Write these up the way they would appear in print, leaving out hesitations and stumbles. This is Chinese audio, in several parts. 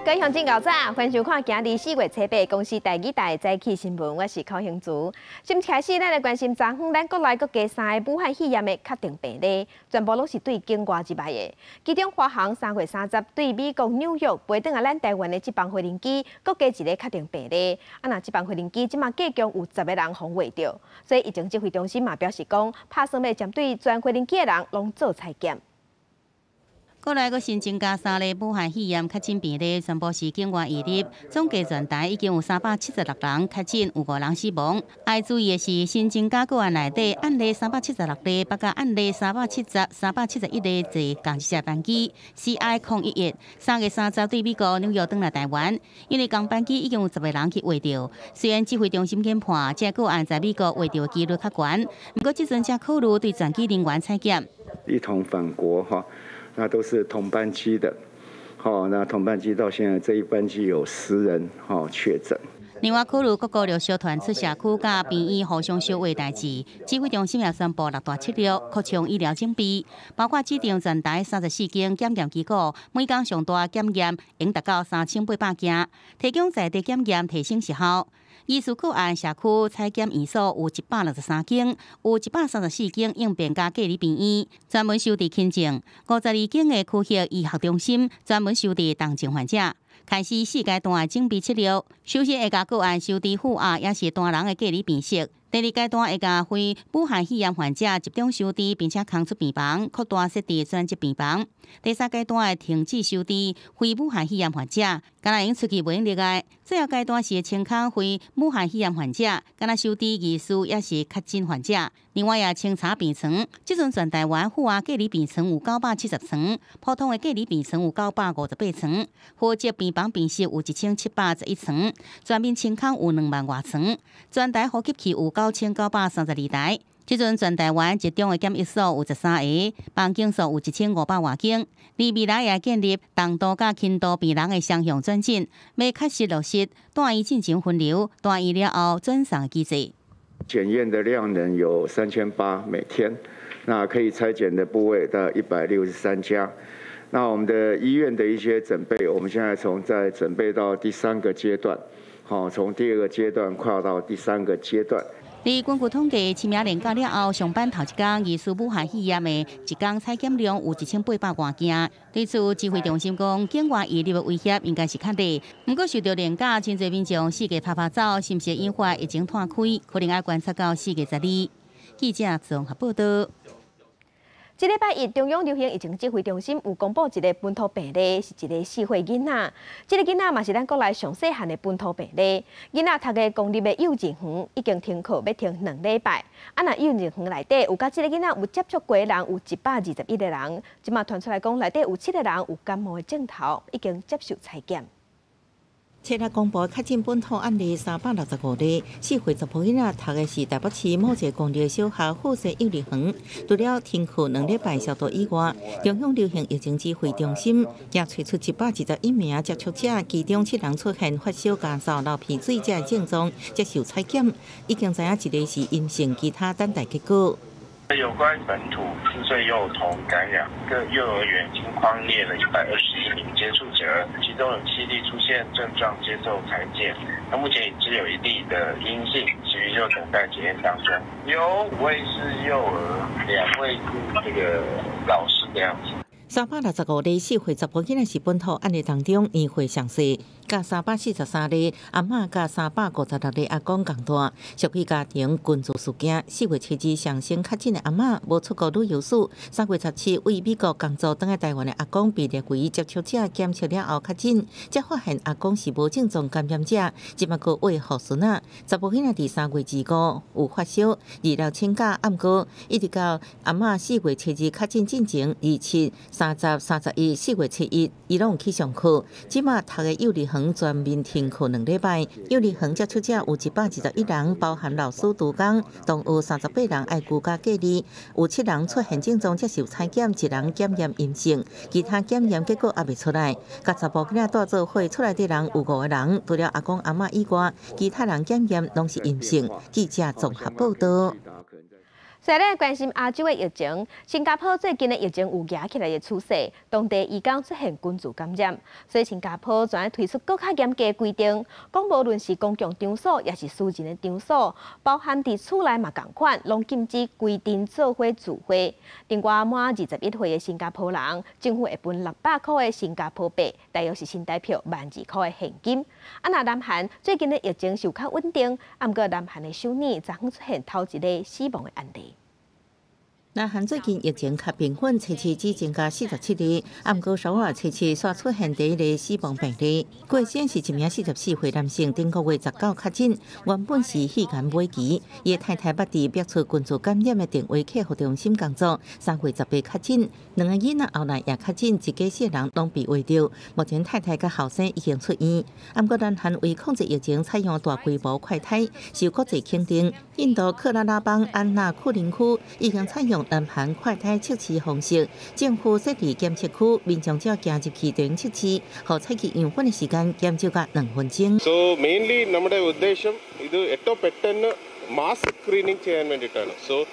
各位乡亲老早，欢迎收看今日4月7日公司第2台早起新闻，我是柯兴竹。先开始，咱来关心昨昏咱国内各家3个武汉肺炎的确定病例，全部拢是对境外入来的。其中华航3月30对美国纽约飞转来咱台湾的这班飞行机，各加一个确定病例。那这班飞行机即马计共有10个人防卫着，所以疫情指挥中心嘛表示讲，打算要针对全飞行机的人拢做采检。 国内阁新增加3例武汉肺炎确诊病例，全部是境外移入，总计全台已经有376人确诊，有5人死亡。要注意的是，新增加个案内底，案例376例，包括案例370、371例坐同一只班机 CI011，3月30对美国纽约转来台湾，因为同班机已经有10个人去围着。虽然指挥中心研判这个案在美国围着几率较悬，不过即阵才考虑对全机人员采检，一同返国哈。 那都是同班机的，那同班机到现在这一班机有10人确诊。另外，考虑各国旅小团出社区甲病院互相小话代志，指挥中心也宣布6大7扩充医疗警备，包括指定全台34间检验机构，每天上大检验应达到3800件，提供在地检验提升时效。 疑似个案社区采检院所有163间，有134间应变加隔离病院，专门收治轻症；52间的区域医学中心专门收治重症患者。开始4阶段的警备策略，首先会甲个案收治负压也是单人的隔离病室。 第2阶段会甲非武汉肺炎患者集中收治，并且空出病房，扩大设置专职病房。第3阶段会停止收治非武汉肺炎患者，敢若用出去袂用入来。最后阶段是清空非武汉肺炎患者，敢若收治疑似也是确诊患者。另外也清查病床，即阵全台湾负压隔离病床有970床，普通的隔离病床有958床，负责病房病室有1711床，全面清空有2万多床，全台呼吸器有 9932台，即阵全台湾集中的检疫所有13个，房间数有1500多间。而未来也建立重度甲轻度病人的双向转诊，要确实落实大医进行分流，大医了后转送的机制。检验的量能有3800每天，那可以采检的部位到163家。那我们的医院的一些准备，我们现在在准备到第3个阶段。 从第2个阶段跨到第3个阶段。根据统计，7名连假了后，上班头一天疑似武汉肺炎的一天采检量有1800多件。对此，指挥中心讲，境外移入的威胁应该是较低。不过，受到连假，真侪民众4月拍走，是不是引发疫情摊开，可能要观察到4月12日。记者综合报道。 这礼拜1，中央流行疫情指挥中心有公布一个本土病例，是一个4岁囡仔。这个囡仔嘛是咱国内上细汉的本土病例。囡仔读的公立的幼稚园已经停课，要停2礼拜。那幼稚园内底有甲这个囡仔有接触过的人有121个人，即马传出来讲内底有7个人有感冒的症头，已经接受采检。 七日公布确诊本土案例365例，4岁10囡仔读的是台北市某一个公立小学附设幼儿园。除了停课2礼拜消毒以外，中央流行疫情指挥中心也找出121名接触者，其中7人出现发烧、咳嗽、流鼻水这症状，接受采检，已经知影一个是阴性，其他等待结果。 有关本土4岁幼童感染，各幼儿园已经匡列了121名接触者，其中有7例出现症状接受采检，那目前已只有1例的阴性，其余就等待检验当中。有5位是幼儿，2位是这个老师的样子。 365例4岁10囡仔是本土案例当中年岁上细，甲343例阿嬷甲356例阿公共大，属于家庭群聚事件。4月7日上升确诊的阿嬷无出国旅游史，3月17为美国工作返来台湾的阿公被列为接触者检测了后确诊，才发现阿公是无症状感染者，即马个喂护孙仔。10囡仔伫3月25有发烧，治疗请假，暗过一直到阿嬷4月7日确诊进前27。 30、31、4月7日，伊拢有去上课。即马读的幼儿园全面停课2礼拜。幼儿园接触者有121人，包含老师、职工，共有38人爱居家隔离，有7人出现症状接受采检，1人检验阴性，其他检验结果还未出来。甲查甫囡仔带做伙出来的人有5个人，除了阿公阿嬷以外，其他人检验拢是阴性。记者综合报道。再来关心亚洲的疫情，新加坡最近的疫情有压起来的趋势，当地移工出现群组感染，所以新加坡全推出更加严格的规定，讲无论是公共场所，也是私人的场所，包含伫厝内嘛同款，拢禁止规定做伙聚会。另外，满21岁的新加坡人，政府会分600块的新加坡币，大约是新台币12000块的现金。那南韩最近的疫情是有较稳定，不过南韩的首尔昨昏出现头一个死亡的案例。南韩最近疫情较平稳，初期只增加47例，不过首尔初期却出现第一例死亡病例。过先是一名44岁男性，顶个月19确诊，原本是肺癌末期，伊太太捌伫别处群组感染的电话客服中心工作，3月18确诊，两个囡仔后来也确诊，一家4人拢被围掉。目前太太甲后生已经出院，不过南韩为控制疫情，采用大规模快筛，受国际肯定。印度克拉拉邦安纳库林区已经采用南韩快筛测试方式，政府设立检测区，民众只要行入去就测试，和采集样本的时间减少到2分钟。So mainly നമ്മുടെ ഉദ്ദേശം ഇത് ഏറ്റവും പെട്ടെന്ന് മാസ് സ്ക്രീനിങ് ചെയ്യാൻ വേണ്ടിയിട്ടാണ്. So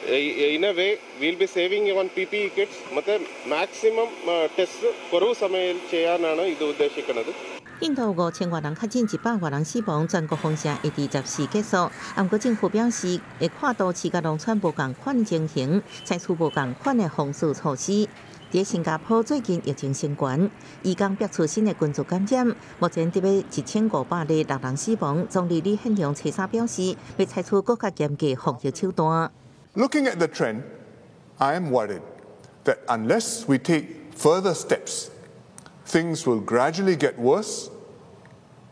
in a way we'll be saving on PPE kits ಮತ್ತೆ maximum test കുറവ് സമയത്തിൽ ചെയ്യാനാണ് ഇത് ഉദ്ദേശിക്കുന്നത്. 印度5000多人确诊，100多人死亡，全国封城会伫14结束。不过政府表示，会看都市甲农村无共款情形，采取无共款的防治措施。在新加坡最近疫情升悬，移工逼出新的群组感染，目前得要1500例6人死亡。总理李显龙初三表示，要采取更加严格防疫手段。Looking at the trend, I am worried that unless we take further steps, things will gradually get worse,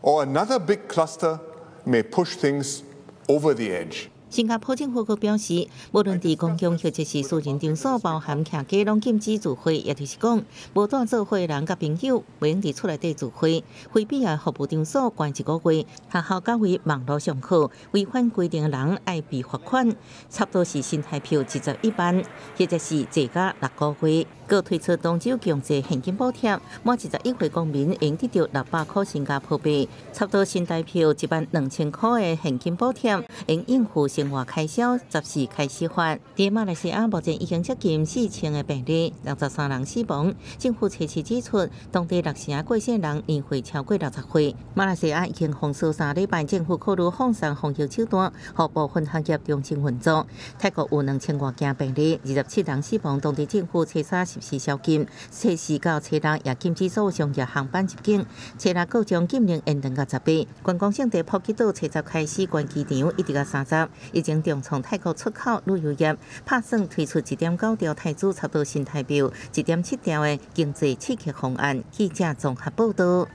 or another big cluster may push things over the edge. 新加坡政府阁表示，无论伫公共或者是私人场所，包含徛街，拢禁止聚会，也就是讲，无带做伙人甲朋友，袂用伫厝内底聚会。非必要服务场所关1个月，学校改为网络上课，违反规定的人爱被罚款，差不多是新台币11万，或者是坐甲6个月。阁推出当周强制现金补贴，满21岁公民应得到600块新加坡币，差不多新台币12000块的现金补贴，应应付生活开销，暂时开始发。在马来西亚目前已经接近4000个病例，63人死亡。政府初期指出，当地6成过世人年岁超过60岁。马来西亚已经封锁3礼拜，政府考虑放松防疫手段，让部分行业重新运作。泰国有2000多件病例，27人死亡。当地政府初三14宵禁，初4到初6也禁止所有商业航班入境，初6各将禁令延长到10月。观光胜地普吉岛初10开始关机场，一直到30，已经重创泰国出口旅游业，打算推出1.9兆泰铢，差不多新台币1.7兆的经济刺激方案。记者综合报道。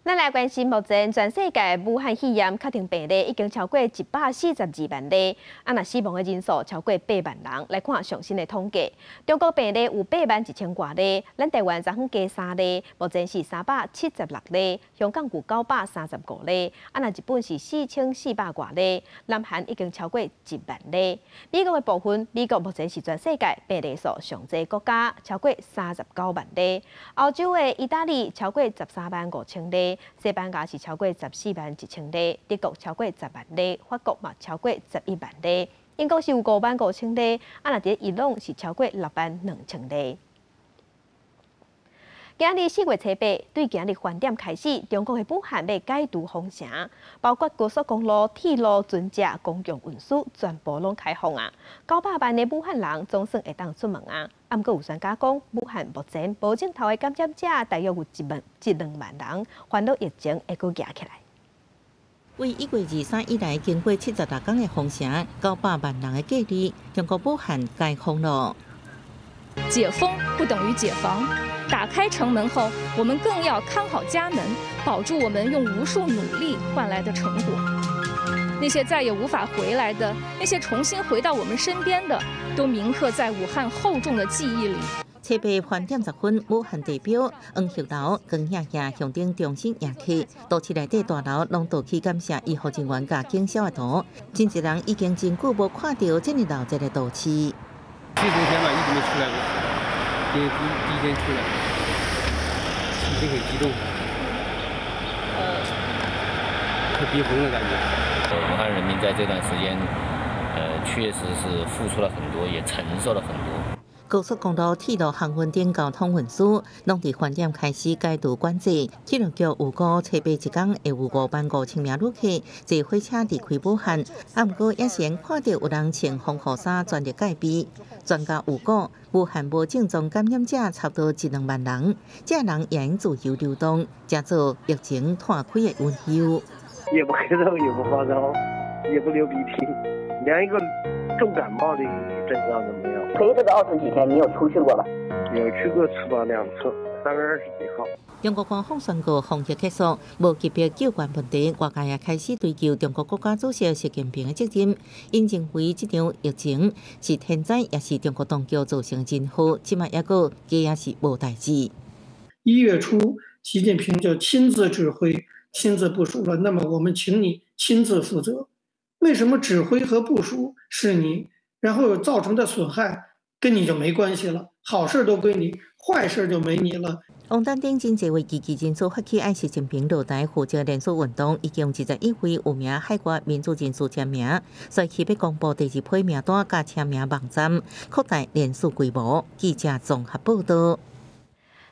咱来关心目前全世界武汉肺炎确定病例已经超过142万例，那死亡的人数超过8万人。来看上新的统计，中国病例有81000多例，咱台湾昨昏加3例，目前是376例，香港有935例，那日本是4400多例，南韩已经超过1万例。美国的部分，美国目前是全世界病例数上济国家，超过39万例。欧洲的意大利超过135000例。西班牙是超过141000例，德国超过10万例，法国嘛超过11万例，英国是有55000例，那伫伊朗是超过62000例。今日4月8日，对今日饭点开始，中国的武汉要解除封城，包括高速公路、铁路、船只、公共运输，全部拢开放啊！900万的武汉人总算会当出门啊！不过有专家讲，武汉目前无镜头的感染者大约有1、2万人，烦恼疫情会阁压起来。为1月23以来，经过76天的封城，900万人的隔离，中国武汉解封了。解封不等于解防，打开城门后，我们更要看好家门，保住我们用无数努力换来的成果。那些再也无法回来的，那些重新回到我们身边的，都铭刻在武汉厚重的记忆里。7月饭点10分，武汉地标黄秀楼光夜夜向顶重新扬起，都市内底大楼拢倒起感谢医护人员甲警消的图。真侪人已经真久无看到这么闹热的都市。这几天嘛，一直没出来过，第一天出来，心情很激动，快逼疯了感觉。武汉人民在这段时间，确实是付出了很多，也承受了很多。高速公路、铁路航运等交通运输，拢伫饭店开始解除管制。铁路局预估初八一天会有55000名旅客坐火车离开武汉，啊，不过也先看到有人穿防护衫全力戒备。专家预估，武汉无症状感染者差不多1-2万人，这人也应自由流动，加做疫情拓开的温柔。也不咳嗽，也不发烧，也不流鼻涕，连一个重感冒的症状都没有。陪这个20几天，你有出去过吧？有去过吃吧2次，3月20几号。中国官方宣告防疫结束，无级别救援问题，外界也开始追究中国国家主席习近平的责任。因认为这场疫情是天灾，也是中国当局造成的任务，起码也个也是无代志。1月初，习近平就亲自指挥、亲自部署了。那么我们请你亲自负责。为什么指挥和部署是你，然后造成的损害跟你就没关系了？好事都归你，坏事就没你了。王丹顶经济危机基金组发起爱习近平落台负责连署运动，已经21位有名海外民主人士签名，所以期要公布第2批名单甲签名网站，扩大连署规模。记者综合报道。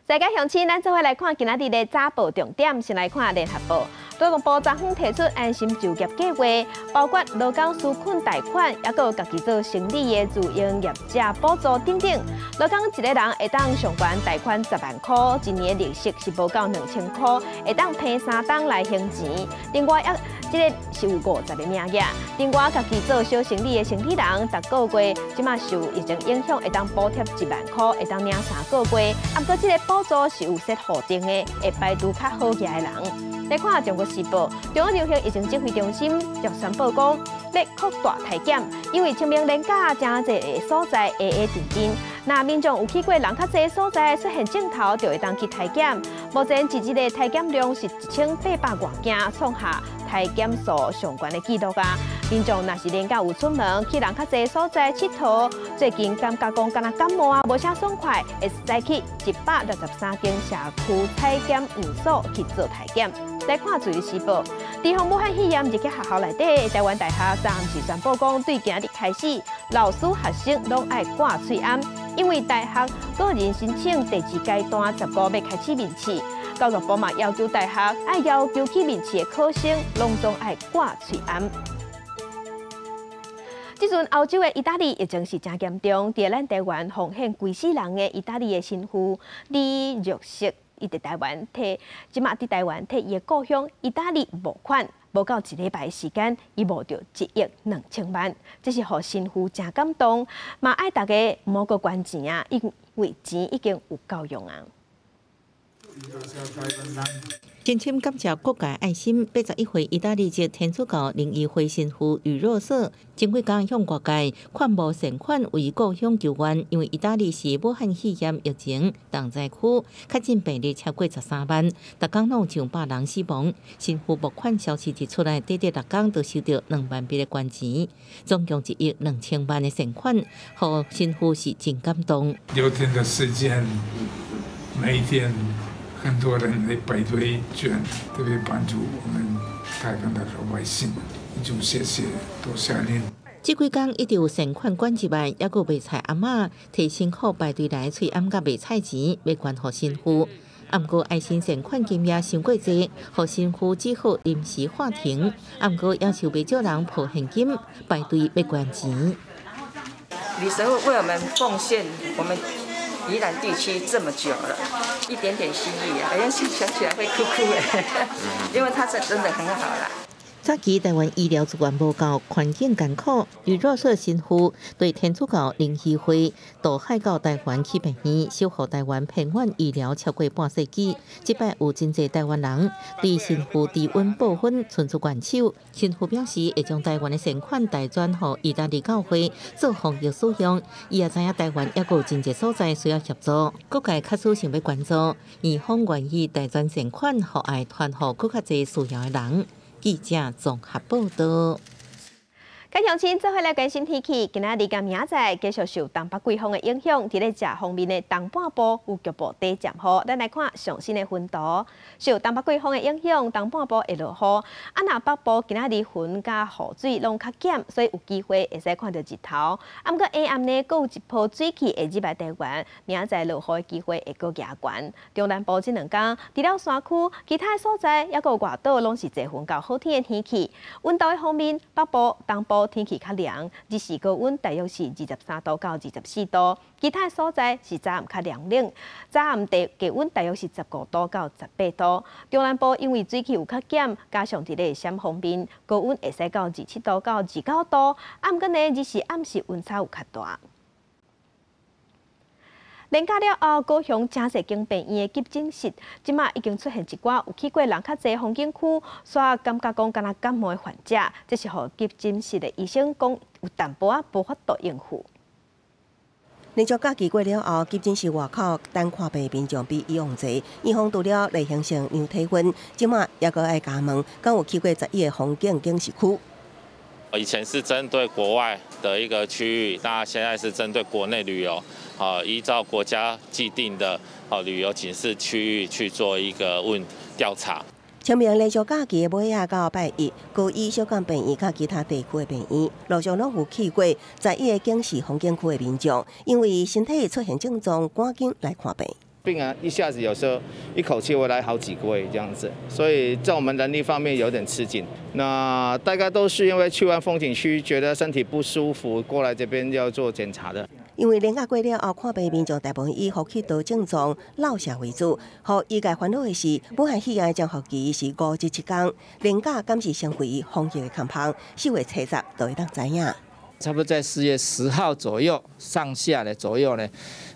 世界乡亲，咱做伙来看今仔日的早报重点，先来看联合报。劳动部昨昏提出安心就业计划，包括劳工纾困贷款，也有家己做生意的自营业者补助等等。劳工一个人会当上悬贷款10万块，一年利息是无到2000块，会当拼3档来还钱。另外，这个是有50个名额。另外，家己做小生意的生意人，逐个月即马受疫情影响，会当补贴1万块，会当领3个月。啊，不过这个补助是有设固定的，会排除较好业的人。来看《中国时报》，中央流行疫情指挥中心就宣布讲，要扩大体检，因为清明连假真侪个所在会停经。那民众有去过人较侪的所在出现症头，就会当去体检。目前一日的体检量是1800多件，创下体检数上悬的纪录啊！民众若是连假有出门去人较侪所在佚佗，最近感觉讲敢若感冒啊，无啥爽快，会使去163间社区体检院所去做体检。来看《自由时报》，地方武汉肺炎入去学校内底，台湾大学暂时宣布讲，对今日开始，老师学生拢爱挂喙罨，因为大学个人申请第2阶段15月开始面试。教育部嘛要求大学爱要求去面试的考生，拢总爱挂喙罨。即阵欧洲的意大利疫情是真严重，伫咱台湾奉献规死人的意大利的新妇李玉石。伊伫台湾即马伫台湾替伊的故乡意大利募款，无到1礼拜的时间，伊募到1亿2千万，这是互新妇真感动，嘛爱大家莫阁捐钱啊，因为钱已经有够用啊。真心感谢国家爱心，81岁意大利籍天主教灵医会神父余若瑟，前几天向外界款募善款为故乡求援，因为意大利是武汉肺炎疫情重灾区，确诊病例超过13万，每天拢上100人死亡。神父募款消息一出来，短6天就收到2万笔的捐钱，总共1亿2千万的善款，互神父是真感动。6天的时间，每一天。很多人来排队捐，特别帮助我们台湾的老百姓，一种谢谢，多谢您。这几天一直有善款捐入来，也有卖菜阿嬷提辛苦排队来催暗甲卖菜钱，要捐予新妇。啊，不过爱心善款金额伤过济，互新妇只好临时喊停。啊，不过要求未少人抱现金排队要捐钱。李神父为我们奉献我们宜兰地区这么久了，一点点心意啊，想起来会哭哭哎，因为他是真的很好啦。早期台湾医疗资源无够，环境艰苦，余若瑟神父对天主教灵医会渡海到台湾去病院，守护台湾偏远医疗超过半世纪。即摆有真侪台湾人对神父低温报婚伸出援手。神父表示会将台湾的善款代转予意大利教会做防疫使用。伊也知影台湾也有真侪所在需要协助，各界确实想要关注，院方愿意代转善款，互爱传予更较侪需要的人。记者综合报道。各乡亲做伙来关心天气，今仔日甲明仔继续受东北季风的影响，伫咧这方面的东半部有局部低降雨。咱来看上新的分图，受东北季风的影响，东半部会落雨。若北部今仔日云甲雨水拢较减，所以有机会会使看到日头。毋过下暗呢，佫有一波水汽会入来台湾，明仔落雨的机会会佫加悬。中南部这2天，除了山区，其他的所在也佫有外岛拢是侪云到好天的天气。温度的方面，北部、东部天气较凉，日时高温大约是23度到24度，其他所在是早暗较凉冷，早暗低温大约是15度到18度。中南部因为水汽有较减，加上伫咧闪方面，高温会使到27度到29度，暗暝呢日时暗时温差有较大。连假了后，高雄正式经病院的急诊室，即马已经出现一寡有去过人较侪风景区，煞感觉讲敢若感冒的患者，这是互急诊室的医生讲有淡薄仔无法度应付。连续假期过了后，急诊室外口等看病民众比以往侪，医方除了来形成量体温，即马也阁爱加问，敢有去过11个风景警示区？以前是针对国外的一个区域，那现在是针对国内旅游。依照国家既定的旅游警示区域去做一个调查。清明连续假期的尾仔到拜一，高医小港病院甲其他地区的病院，陆续拢有去过11个警示风景区的民众，因为身体出现症状，赶紧来看病。病人一下子有时候一口气会来好几位这样子，所以在我们人力方面有点吃紧。那大概都是因为去完风景区觉得身体不舒服，过来这边要做检查的。因为连假过了后，看病民众大部分以呼吸道症状、落痧为主。互医界烦恼的是，武汉肺炎将复期是5至7天，连假敢是成为防疫的空棚，4月初10就会当知影。差不多在4月10号左右上下的左右呢，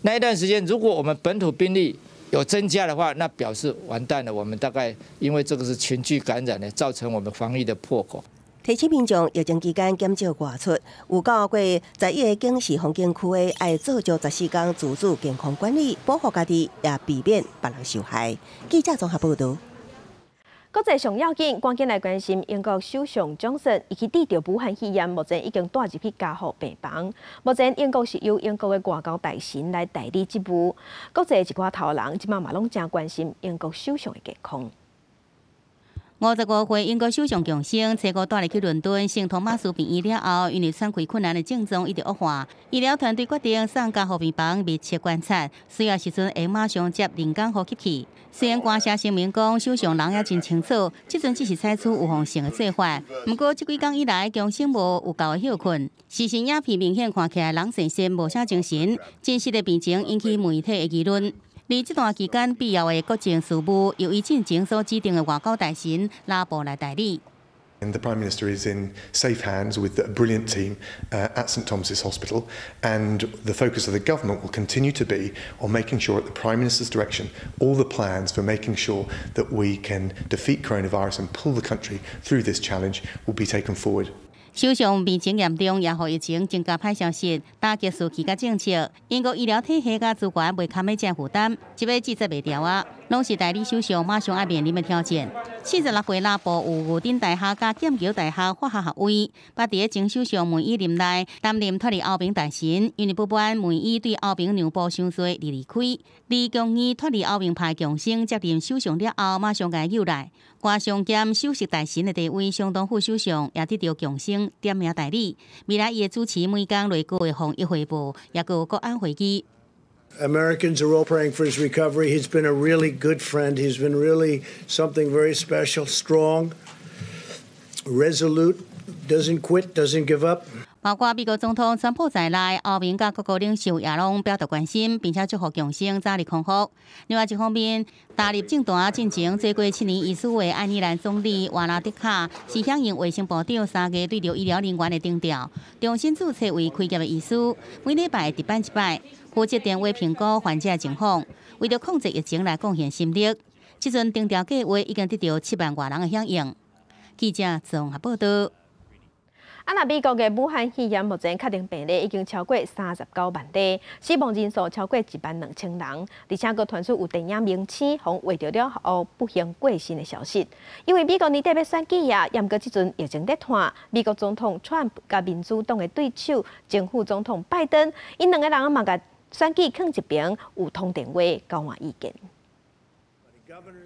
那一段时间，如果我们本土病例有增加的话，那表示完蛋了。我们大概因为这个是群聚感染呢，造成我们防疫的破口。提醒民众疫情期间减少外出，有到过11个警示风景区的，爱做足14天自主健康管理，保护家己，也避免别人受害。记者综合报道。国际上要紧，赶紧来关心英国首相强森，伊去治疗武汉肺炎，目前已经带入去加护病房。目前英国是由英国的外交大臣来代理职务。国际一寡头人即马嘛拢正关心英国首相的健康。55岁英国首相强生，初5带入去伦敦圣托马斯病院了后，因为喘气困难的症状一直恶化，医疗团队决定送加护病房密切观察，需要时阵会马上接人工呼吸器。虽然官社声明讲首相人也真清楚，即阵只是采取预防性的做法，不过这几天以来，强生无有够的休困，视线影片明显看起来人神神无啥精神，真实的病情引起媒体的议论。而这段期间，必要的国情事务由伊进前所指定的外交大臣拉布来代理。And the Prime Minister is in safe hands with a brilliant team at St Thomas's Hospital, and the focus of the government will continue to be on making sure, at the Prime Minister's direction, all the plans for making sure that we can defeat coronavirus and pull the country through this challenge will be taken forward. 首相病情严重，也互疫情增加歹消息，打击士气甲政策。英国医疗体系甲资源袂堪要这负担，一尾记者袂调啊，拢是代理首相马上要面临的挑战。46岁拉布有牛津大学甲剑桥大学法学学位，捌伫前首相梅伊任内担任脱离欧盟大臣，因为不满梅伊对欧盟让步伤多而离开。李强义脱离欧盟派强生接任首相了后，马上甲救来。官上兼首席大臣的地位，相当副首相也得到强生点名代理。未来伊会主持每天内阁的防疫汇报，也有国安会议。Americans are all praying for his recovery. He's been a really good friend. He's been really something very special, strong, resolute, doesn't quit, doesn't give up. 包括美国总统川普在内，欧盟甲各国领袖也拢表达关心，并且祝福强生早日康复。另外一方面，踏入政坛进程做过7年医师的爱尔兰总理瓦拉迪卡是响应卫生部长3月对着医疗人员的定调，重新注册为开业的医师，每礼拜值班一摆，负责电话评估患者的情况，为了控制疫情来贡献心力。这阵定调计划已经得到7万外人的响应。记者综合报道。那美国的武汉肺炎目前确定病例已经超过39万例，死亡人数超过12000人，而且佫传出有电影明星互画着了后不幸过身的消息。因为美国年底要选举啊，也毋过即阵疫情在拖，美国总统川普甲民主党的对手前副总统拜登，因两个人嘛甲选举囥一边，有通电话交换意见。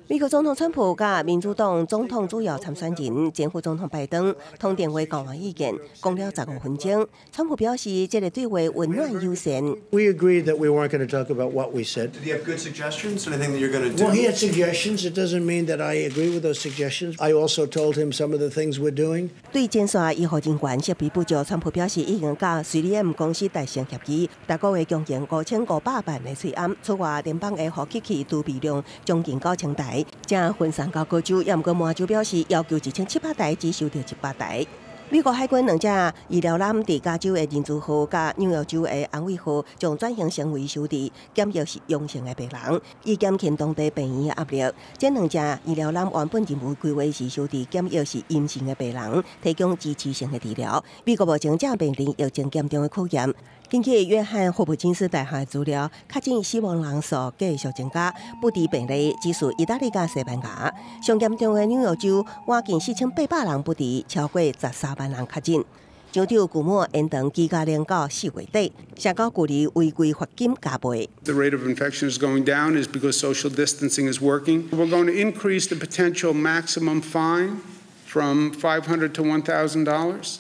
美国总统川普甲民主党总统主要参选人前副总统拜登通电话交换意见，讲了15分钟。川普表示，这个对话温暖友善。We agreed that we weren't going to talk about what we said. Did he have good suggestions? Anything that you're going to do? Well, he had suggestions. It doesn't mean that I agree with those suggestions. I also told him some of the things we're doing. 对减少医护人员设备补助，川普表示已经甲瑞利姆公司达成协议，大个月共建5500万的税案，此外联邦的核机器储备量将近9000台。 正分散到各州，也毋过麻州表示要求1700台，只收到100台。美国海军两只医疗舰伫加州的人资号甲纽约州的安慰号，将转型成为收治检疫是阳性的病人，以减轻当地病院的压力。这两只医疗舰原本任务规划是收治检疫是阴性的病人，提供支持性的治疗。美国目前正面临疫情严重的考验。 根据约翰霍普金斯大学的资料，确诊死亡人数继续增加，不治病例只属意大利甲西班牙。上严重的纽约州，晚近4800人不治，超过13万人确诊。州长古莫延长居家令到4月底，社交距离违规罚金加倍。The rate of infection is going down is because social distancing is working. We're going to increase the potential maximum fine from $500 to $1,000.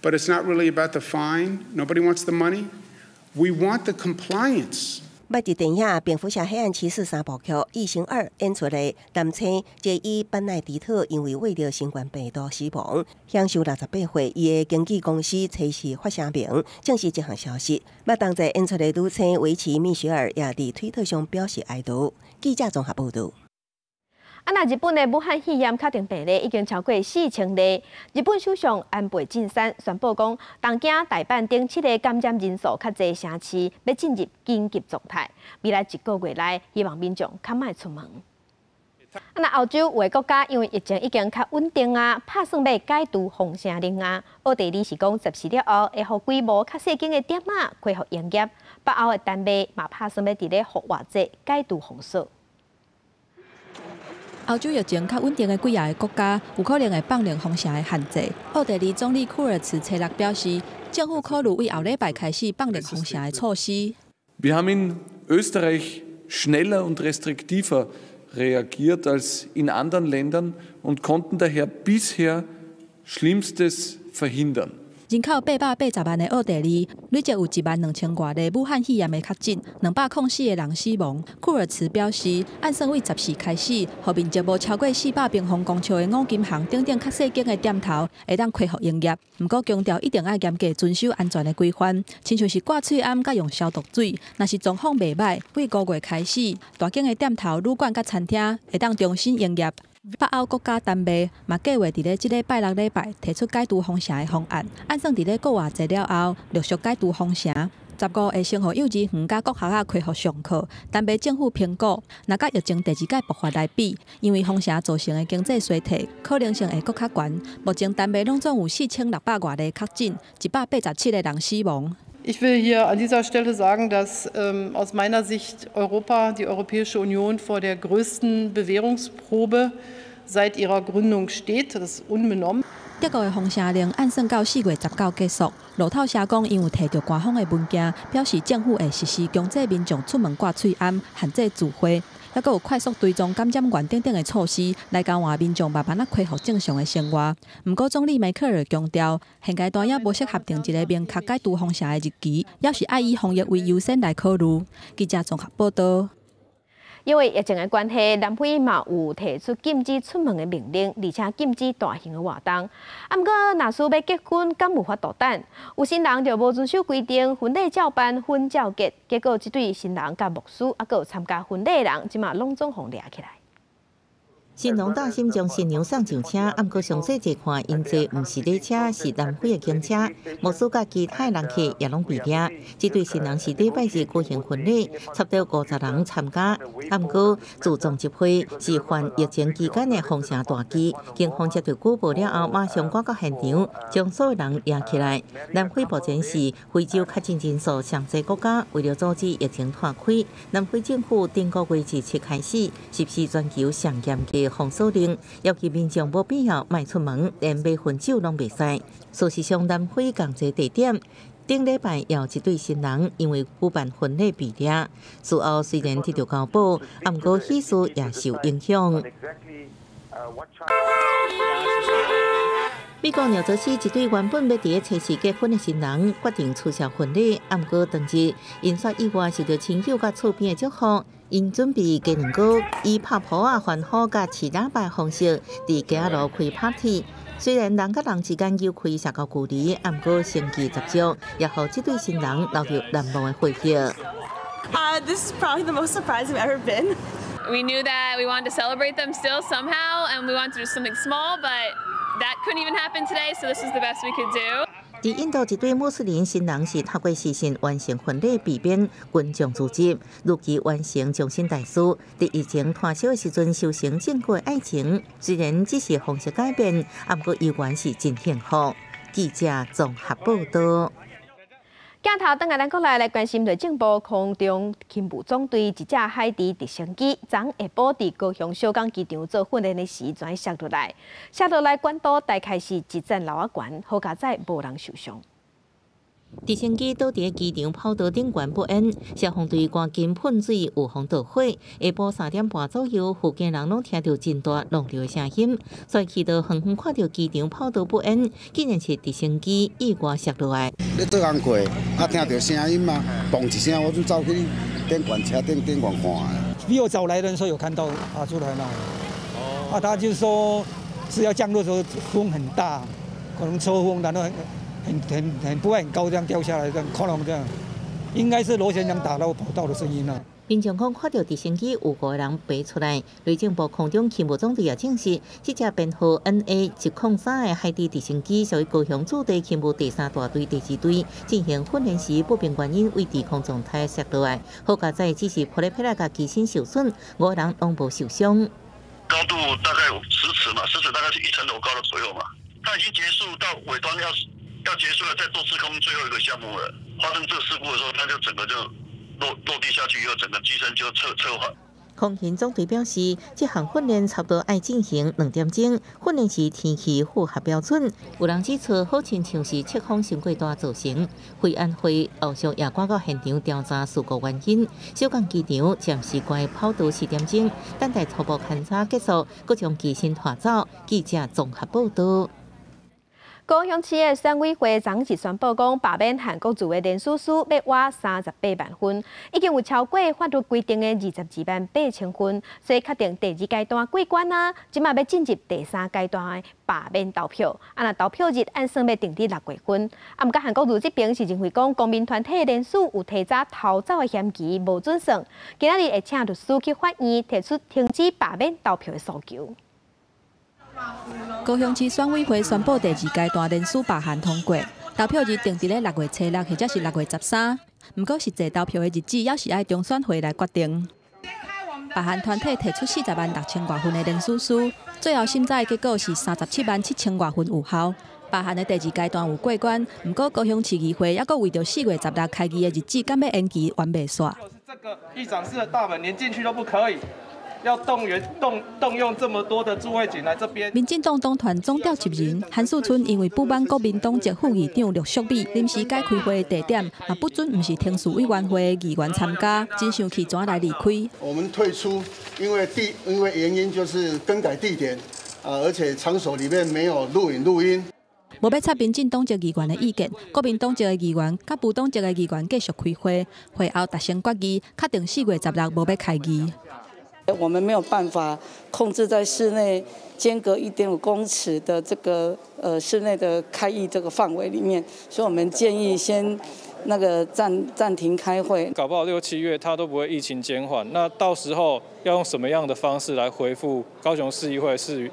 But it's not really about the fine. Nobody wants the money. We want the compliance. 捌伫电影《蝙蝠侠：黑暗骑士》3部曲《异形2》演出的男星杰伊·班奈迪特，因为为着新冠病毒死亡，享受68岁。伊的经纪公司随时发声明，证实这项消息。捌同齐演出的女星维奇·米歇尔也伫推特上表示哀悼。记者综合报道。 那日本的武汉肺炎确定病例已经超过4000例。日本首相安倍晋三宣布讲，东京、大阪等7个感染人数较侪城市要进入紧急状态，未来1个月内希望民众较莫出门。那欧洲有个国家因为疫情已经较稳定啊，打算要解除封城令啊。奥地利是讲14日后会互规模较细间的店啊恢复营业。北欧的丹麦嘛打算要伫咧复活节解除封锁。 欧洲疫情较稳定的几个国家，有可能会放零封城的限制。奥地利总理库尔茨周六表示，政府考虑为后礼拜开始放零封城的措施。Wir haben in Österreich schneller und restriktiver reagiert als in anderen Ländern und konnten daher bisher Schlimmstes verhindern. 人口880万的奥地利，累计有12000多例武汉肺炎的确诊，204个人死亡。库尔茨表示，按算为14开始，后面接无超过400平方公尺的五金行等等较细间的店头会当恢复营业。不过强调一定要严格遵守安全的规范，亲像是挂喙罨甲用消毒水。若是状况袂歹，为5月开始，大间的店头、旅馆甲餐厅会当重新营业。 北欧国家丹麦嘛计划伫咧即个拜6礼拜提出解除封城的方案，按算伫咧过活节了后，陆续解除封城。15会先互幼稚园甲国学校恢复上课。丹麦政府评估，若甲疫情第2届爆发来比，因为封城造成的经济衰退可能性会搁较悬。目前丹麦拢总有4600多例确诊，187个人死亡。 Ich will hier an dieser Stelle sagen, dass aus meiner Sicht Europa, die Europäische Union vor der größten Bewährungsprobe seit ihrer Gründung steht. Das ist unbenommen. 德国的封城令按算到4月19结束。路透社讲，因有摕到官方的文件，表示政府会实施强制民众出门挂喙罨、限制聚会，还佫有快速追踪感染源等等的措施，来交换民众慢慢恢复正常的生活。不过，总理梅克尔强调，现阶段也无适合定一个明确解除封城的日期，要是爱以防疫为优先来考虑。记者综合报道。 因为疫情的关系，南非嘛有提出禁止出门的命令，而且禁止大型的活动。不过，若是要结婚，敢无法度等？有新人就无遵守规定，婚礼照办，婚照结，结果这对新人甲牧师，还有参加婚礼的人，即马拢总互抓起来。新郎担心将新娘送上车，暗过详细一看，因坐唔是礼车，是南非的警车。无数甲其他人客也拢被抓。这对新郎是礼拜日举行婚礼，差不多50人参加。暗过自从集会是犯疫情期间的封城大忌，警方接到举报了后，马上赶到现场，将所有人抓起来。南非目前是非洲确诊人数上济国家，为了阻止疫情拓开，南非政府顶个月之7开始实施全球上严嘅封锁令，要求民众无必要迈出门，连买烟酒拢袂使。事实上，南非共济地点，顶礼拜有一对新人因为举办婚礼被抓，事后虽然得到交保，不过喜事也受影响。美国纽泽西一对原本要伫个测试结婚的新人，决定取消婚礼，不过当日因煞意外受到亲友甲厝边的祝福。因准备加2个以拍谱欢呼甲饲喇叭方式，伫街路开 party。虽然人甲人之间有开社交距离，不过成绩十足，也互这对新人留着难忘的回忆。This is probably the most surprised I've ever been. We knew that we wanted to celebrate them still somehow, and we wanted to do something small, but that couldn't even happen today, so this is the best we could do. 伫印度一对穆斯林新人是透过视讯完成婚礼，避免群众聚集，如期完成终身大事。伫疫情炭烧的时阵，修成正果的爱情，虽然只是方式改变，不过依然是真幸福。记者综合报道。镜头转来咱国内来关心内政部空中勤务总队一只海猪直升机，昨下晡伫高雄小港机场做训练的时，全摔落来。摔落来管道大概是一层楼仔悬，好佳在无人受伤。直升机倒伫机场跑道顶悬不安，消防队赶紧喷水预防导火。下晡3点半左右，附近人拢听到真大浪流的声音，所以去到远远看到机场跑道不安，竟然是直升机意外摔落来。你做工过，听到声音嘛，嘣一声，我就走去电管车电管看。比我早来的人说有看到出来了，他就说是要降落的时候风很大，可能抽风，然后不会很高，这样掉下来，这样哐啷这样，应该是螺旋桨打到跑道的声音了。民众讲看到直升机有5个人爬出来，内政部空中勤务总队也证实，这架编号 NA103的海底直升机属于高雄驻地勤务第3大队第2队进行训练时，不明原因维持空状态摔落来。好佳在只是破裂皮甲机身受损，5人拢无受伤。高度大概10尺嘛，10尺大概是1层楼高的左右嘛。它已经结束到尾端要结束了，在做施工最后一个项目了。发生这个事故的时候，它就整个就落地下去以后，整个机身就侧滑。空勤总队表示，这项训练差不多要进行2点钟。训练时天气符合标准，有人指出，好亲像是侧风伤过大造成。会安会后续也赶到现场调查事故原因。小港机场暂时关跑道4点钟，等待初步勘查结束，搁将机身拖走。记者综合报道。高雄市的选委会昨日宣布讲，罢免韩国瑜的连署数要挖38万份，已经有超过法律规定的22万8千份，所以确定第2阶段过关啊，即马要进入第3阶段的罢免投票。若投票日按算要定伫6月份。毋过韩国瑜这边是认为讲，公民团体连署有提早逃走的嫌疑，无准算。今仔日会请律师去法院提出停止罢免投票的诉求。高雄市选委会宣布第2阶段连署罢韩通过，投票日定伫咧6月7日或者是6月13。不过实际投票的日子也是爱中选会来决定。罢韩团体提出40万6千多份的连署书，最后审查的结果是37万7千多份有效。罢韩的第2阶段有过关，不过高雄市议会还阁为着4月10日开议的日子，敢要延期完未煞。这个议长室的大门连进去都不可以。要动用这么多的驻卫警来这边。民进党党团总召集人韩树春因为不满国民党籍副议长陆淑美临时改开会的地点，嘛不准不是听事委员会的议员参加，真生气，怎来离开？我们退出，因为原因就是更改地点，而且场所里面没有录音。无要插民进党籍议员的意见，国民党籍的议员甲无党籍的议员继续开会，会后达成决议，确定4月10日无要开议。我们没有办法控制在室内间隔1.5公尺的这个室内的开议这个范围里面，所以我们建议先那个暂停开会，搞不好6、7月它都不会疫情减缓。那到时候要用什么样的方式来恢复高雄市议会市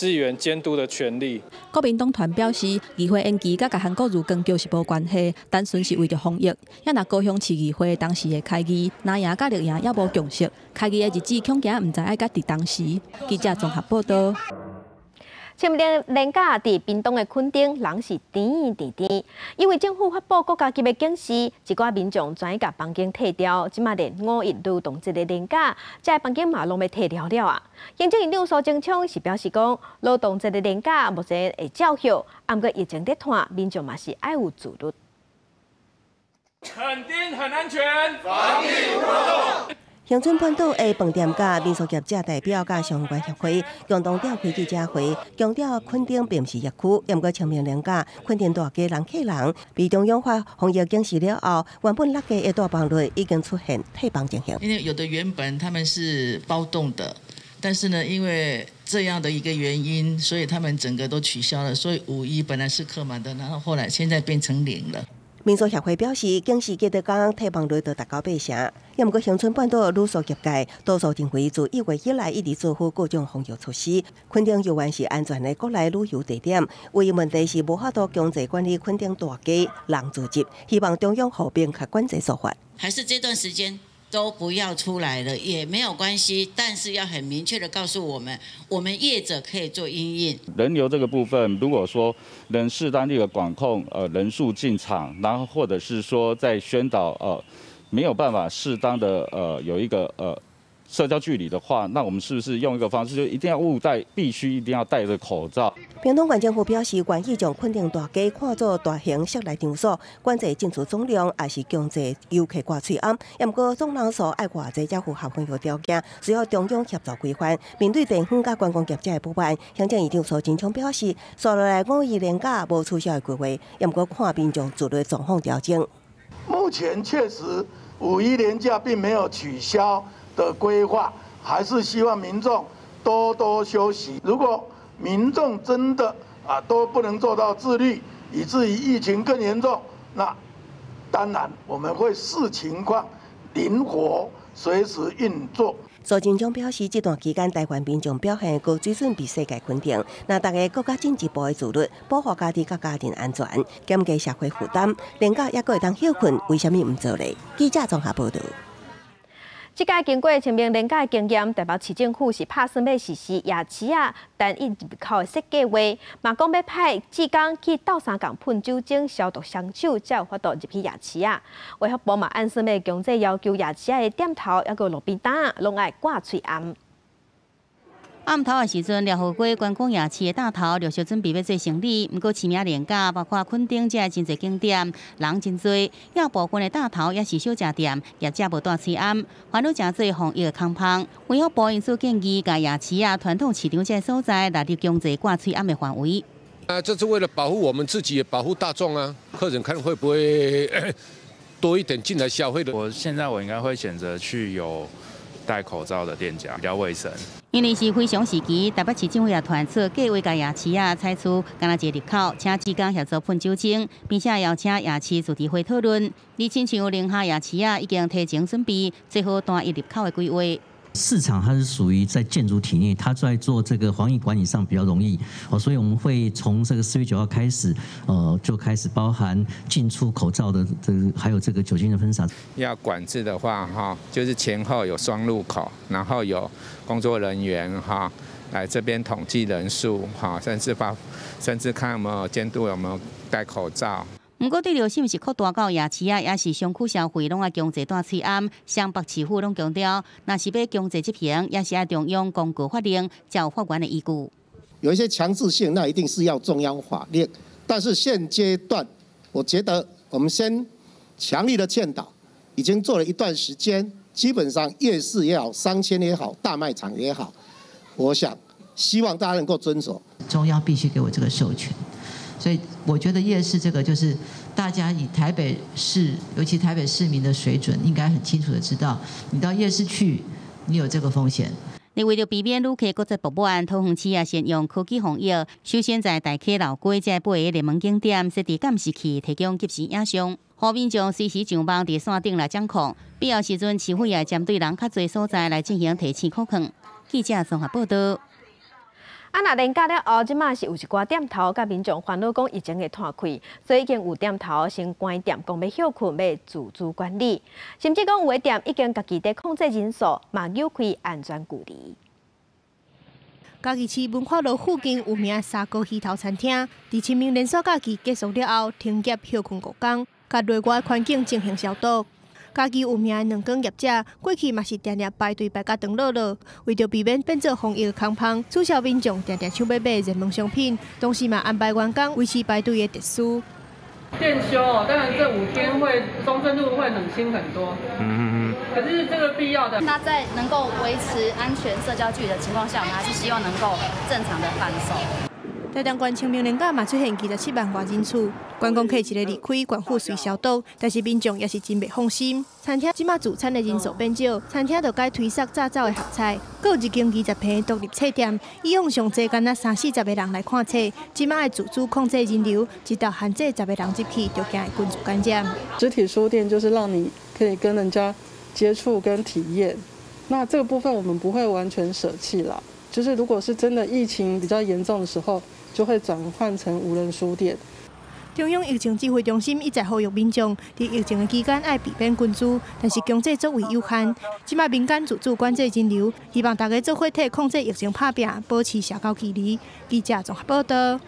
议员监督的权利？国民党团表示，议会延期甲韩国入关桥是无关系，单纯是为着防疫。也若高雄市议会当时的开议，拿赢甲绿赢也无共识，开议的日子恐惊唔知爱甲伫当时。记者综合报道。前年连假伫屏东的垦丁，人是甜甜，因为政府发布国家级的警示，一寡民众专甲房间退掉，即马连5一劳动节的连假，这房间嘛拢要退了了啊！行政院长苏贞昌是表示讲，劳动节的连假目前会照休，不过疫情在拖，民众嘛是爱有自律。垦丁很安全，防疫无漏洞。乡村半岛的饭店甲民俗业者代表甲相关协会共同召开记者会，强调垦丁并不是疫区，也毋过清明连假，垦丁大家人客人，被中央发防疫警示了后，原本6家的大房率已经出现退房情形。因为有的原本他们是包栋的，但是呢，因为这样的一个原因，所以他们整个都取消了，所以5一本来是客满的，然后后来现在变成0了。民俗协会表示，警示记得讲退房率就达到8成，也毋过乡村半岛旅宿业界多数认为，自1月以来一直做好各种防疫措施。垦丁犹原是安全的国内旅游地点，唯一问题是无法度强制管理垦丁大家人聚集，希望中央后边较管制做法。还是这段时间都不要出来了也没有关系，但是要很明确的告诉我们业者可以做因应。人流这个部分，如果说能适当的管控人数进场，然后或者是说在宣导没有办法适当的有一个社交距离的话，那我们是不是用一个方式，就一定要必须一定要戴着口罩？屏东县政府表示，愿意将垦丁大街看作大型室内场所，管制进出总量，也是强制游客挂喙罨。也毋过总人数爱偌济才符合防疫条件，需要中央协助规范。面对地方甲观光业者的不满，行政院长苏贞昌表示，接落来5一连假无取消的规划，也毋过看民众自律状况调整。目前确实5一连假并没有取消的规划，还是希望民众多多休息。如果民众真的都不能做到自律，以至于疫情更严重，那当然我们会视情况灵活随时运作。苏贞昌表示，这段期间台湾民众表现高水准，比世界肯定。那大家国家进一步的自律，保护家己甲家庭安全，减轻社会负担，连假也阁会当休困，为什么唔做呢？记者综合报道。这届经过清明连假的经验，台北市政府是打算要实施夜市单一入口的设计划，嘛讲要派志工去斗三港喷酒精消毒双手，才有法度入去夜市卫福部嘛按算要强制要求夜市的店头，还有路边摊拢爱挂喙罨。暗头的时阵，廖河街观光夜市的大头陆续准备要做生意，不过清明连假，包括垦丁这真侪景点，人真多，也部分的大头也是小食店，业者无带喙罨，烦恼真侪防疫的空胖。卫福部因此建议，甲夜市传统市场这所在纳入强制挂喙罨的范围。这是为了保护我们自己，也保护大众啊！客人看会不会多一点进来消费的？现在我应该会选择去有戴口罩的店家，比较卫生。因为是非常时期，台北市政府也传出计划，甲夜市采取干那一个入口，请志工协助喷酒精，并且邀请夜市主题会讨论。而亲像宁夏夜市已经提前准备最好单一入口的规划。市场它是属于在建筑体内，它在做这个防疫管理上比较容易所以我们会从这个4月9号开始，就开始包含进出口罩的还有这个酒精的喷洒。要管制的话就是前后有双入口，然后有工作人员来这边统计人数甚至看有没有监督有没有戴口罩。不过，对着是毋是扩大到夜市也是商区消费，拢爱强制戴喙罨。湘北市府拢强调，若是要强制执行，也是要中央公告法令，才有法源的依据。有一些强制性，那一定是要中央法令。但是现阶段，我觉得我们先强力的劝导，已经做了一段时间，基本上夜市也好，商圈也好，大卖场也好，我想希望大家能够遵守。中央必须给我这个授权。所以我觉得夜市这个就是大家以台北市，尤其台北市民的水准，应该很清楚的知道，你到夜市去，你有这个风险。你为了避免旅客搁再不满，桃园市也先用科技防疫，首先在大溪老街这8个热门景点设置监视器，提供及时影像。呼民众随时上网伫线顶来掌控，必要时阵市府也针对人较侪所在来进行提醒可控。记者综合报道。若连假了后，即马是有一寡店头，甲民众烦恼讲疫情会摊开，所以已经有店头先关店，讲要休困，要自主管理，甚至讲有的店已经家己在控制人数，嘛扭开安全距离。嘉义市文化路附近有名沙锅鱼头餐厅，伫清明连续假期结束了后，停业休困5天，甲内外环境进行消毒。家己有名的两间业者，过去嘛是常常排队排甲长落落，为着避免变做防疫的空棚，促销民众常常想要买热门商品，同时嘛安排员工维持排队的秩序。店休哦，当然这5天会中正路会冷清很多，可是这个必要的。那在能够维持安全社交距离的情况下，我们还是希望能够正常的贩售。台东县清明连假嘛出现27万外人次，观光客一个离开，管府随消毒，但是民众也是真袂放心。餐厅即马自餐的人数变少，餐厅就改推售早早的合菜，搁有一间20平的独立册店，以往上济敢若30-40个人来看册，即马的自主控制人流，直到限制10个人入去，就惊会群组感染。实体书店就是让你可以跟人家接触跟体验，那这个部分我们不会完全舍弃啦。就是如果是真的疫情比较严重的时候，就会转换成无人书店。中央疫情指挥中心一再呼吁民众，在疫情的期间爱避免群聚，但是经济作为有限，即马民间自主管制人流，希望大家做伙替控制疫情打拼，保持社交距离。记者综合报道。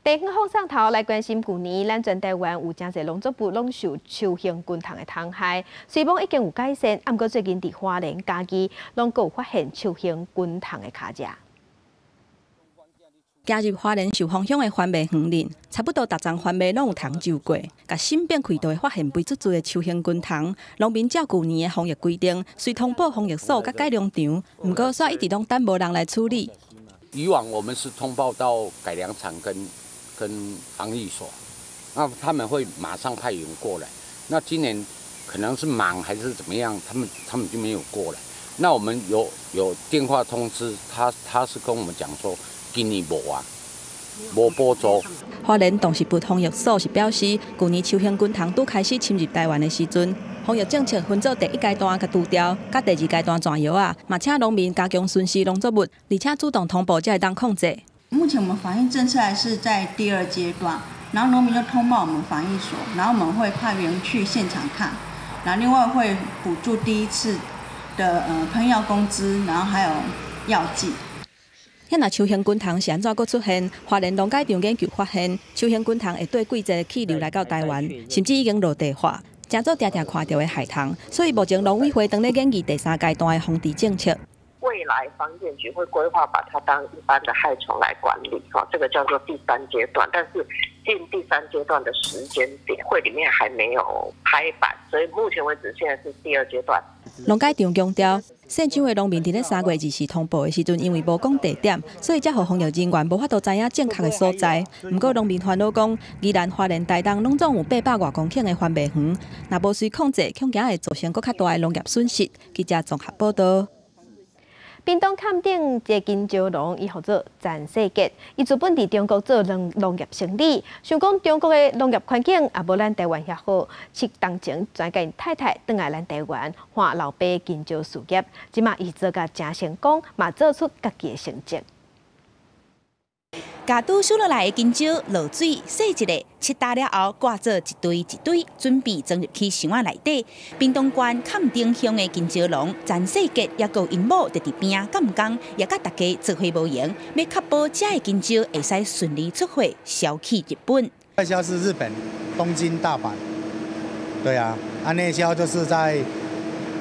地方放上头来关心，去年咱全台湾有真侪农作物拢受秋行菌虫的虫害，虽讲已经有改善，不过最近伫花莲、嘉义拢有发现秋行菌虫的卡食。加入花莲寿丰乡的番麦园林，差不多逐丛番麦拢有虫蛀过，甲新变开都会发现肥嘟嘟的秋行菌虫。农民照去年的防疫规定，虽通报防疫所甲改良场，不过煞一直拢等无人来处理。以往我们是通报到改良场跟防疫所，那他们会马上派员过来。那今年可能是忙还是怎么样，他们就没有过来。那我们有电话通知他是跟我们讲说。今年无补助。花莲董事部防疫所是表示，去年秋行菌虫拄开始侵入台湾的时阵，防疫政策分做第1阶段甲除掉，甲第2阶段转药啊，嘛请农民加强巡视农作物，而且主动通报才会当控制。目前我们防疫政策还是在第2阶段，然后农民就通报我们防疫所，然后我们会派员去现场看，然后另外会补助第1次的喷药工资，然后还有药剂。若秋行菌虫是安怎出现？花莲农改场研究发现，秋行菌虫会对季节气流来到台湾，甚至已经落地化，真做常常看到的害虫。所以目前农委会正在研究第3阶段的防治政策。未来防检局会规划把它当一般的害虫来管理，这个叫做第3阶段。但是进第3阶段的时间点，会里面还没有拍板，所以目前为止现在是第2阶段。农改场强调，县长的农民伫咧3月24通报的时阵，因为无讲地点，所以才互防疫人员无法度知影正确的所在。不过农民烦恼讲，宜兰花莲台东拢总有800多公顷的番麦园，若无随控制，恐惊会造成更较大的农业损失。记者综合报道。屏东坎顶一个金蕉农，伊号做詹世杰，伊自本伫中国做农业生理，想讲中国的农业环境也无咱台湾遐好，去当前转甲因太太转来咱台湾，换老爸金蕉事业，即马伊做甲真成功，嘛做出家己的成绩。家拄收落来的金蕉落水洗一个，切大了后挂做一堆一堆，准备装入去箱仔内底。屏东县坎顶乡的金蕉农詹世杰也有因某伫边敢唔讲，也甲大家做伙无闲，要确保这的金蕉会使顺利出货，销去日本。外销是日本东京、大阪，对啊，内销就是在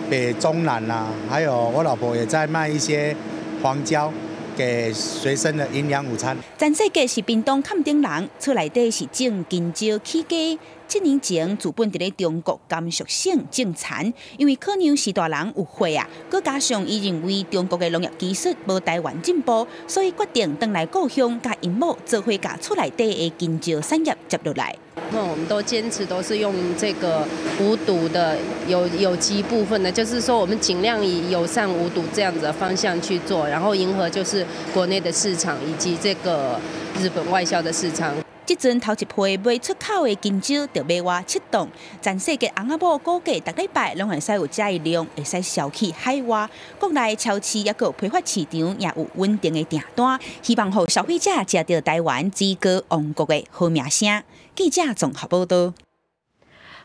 北中南啊，还有我老婆也在卖一些黄椒。给随身的营养午餐。詹世杰是屏东坎顶人，厝内底是种金蕉起家。7年前，自本伫咧中国甘肃省种田，因为可能是大人有货啊，佮加上伊认为中国的农业技术无台湾进步，所以决定回来故乡，甲因某做伙甲厝内底的金蕉产业接落来。那我们都坚持都是用这个无毒的有机部分的，就是说我们尽量以友善无毒这样子的方向去做，然后迎合就是国内的市场以及这个日本外销的市场。即阵头一批卖出口的金蕉就卖外7栋，全世界翁仔某估计逐礼拜拢会使有这量，会使销去海外。国内超市也有批发市场也有稳定的订单，希望让消费者食到台湾之歌王国的好名声。记者综合报道。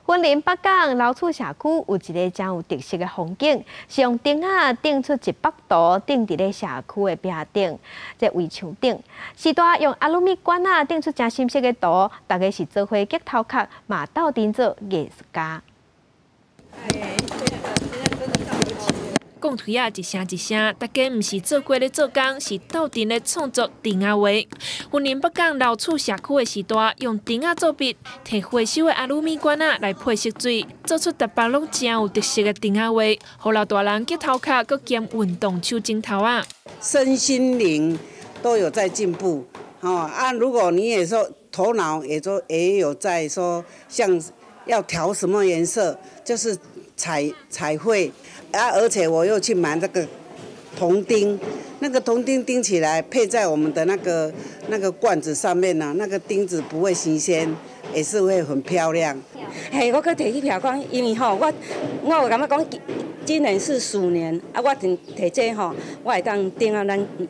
云林北港老厝社区有一个真有特色的风景，是用钉仔钉出100度钉伫咧社区的壁顶，即围墙顶。时代用阿鲁米管仔钉出真深色的图，大家是做伙结头壳，嘛斗阵做艺术家。讲推啊，一声一声，大家毋是做过咧做工，是斗阵咧创作钉仔画。云林北港老厝社区的时代，用钉仔做笔，摕回收的阿鲁米管仔来配色水，做出台北拢真有特色的钉仔画，互老大人结头壳，搁兼运动手指头啊。身心灵都有在进步，如果你也说头脑也有在说，像要调什么颜色，就是彩绘。而且我又去买那个铜钉，那个铜钉钉起来配在我们的那个罐子上面呢，那个钉子不会新鲜，也是会很漂亮。嘿，我搁摕去曝光，因为我有感觉讲，今年是鼠年，我摕这我会当钉啊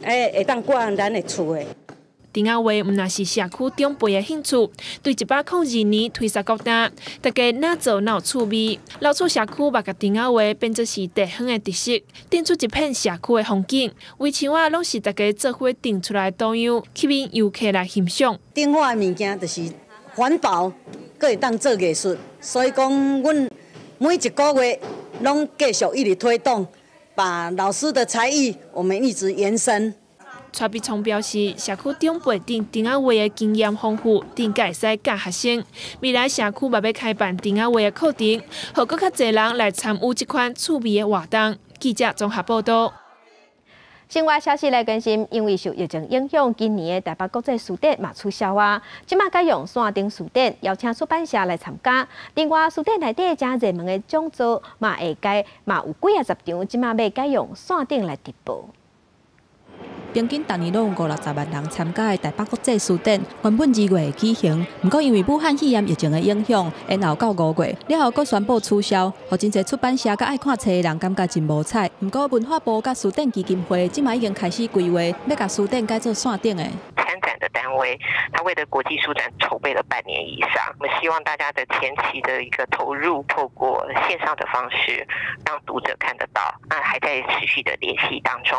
会当挂咱的厝的。钉仔画毋那是社区长辈的兴趣，对102年推萨国大，大家哪做哪有趣味。老厝社区把甲钉仔画变作是地方的特色，钉出一片社区的风景。围墙啊，拢是大家做伙钉出来的图样，吸引游客来欣赏。钉画的物件就是环保，阁会当做艺术，所以讲，阮每一个月拢继续一直推动，把老师的才艺我们一直延伸。蔡必聪表示，社区长辈钉钉仔画的经验丰富，顶个会使教学生。未来社区嘛要开办钉仔画的课程，让更较侪人来参与这款趣味的活动。记者综合报道。生活消息来关心，因为受疫情影响，今年的台北国际书展嘛取消啊。即马改用线顶书展，邀请出版社来参加。另外，书展内底真热门的讲座嘛会改，嘛有几10场，即马要改用线顶来直播。平均逐年拢有50-60万人参加的台北国际书展，原本2月会举行，不过因为武汉肺炎疫情的影响，延后到5月，了后佫宣布取消，互真侪出版社甲爱看册的人感觉真无彩。不过文化部甲书展基金会即马已经开始规划，要甲书展改做线顶的。参展的单位，他为了国际书展筹备了半年以上。我们希望大家的前期的一个投入，透过线上的方式，让读者看得到。还在持续的联系当中。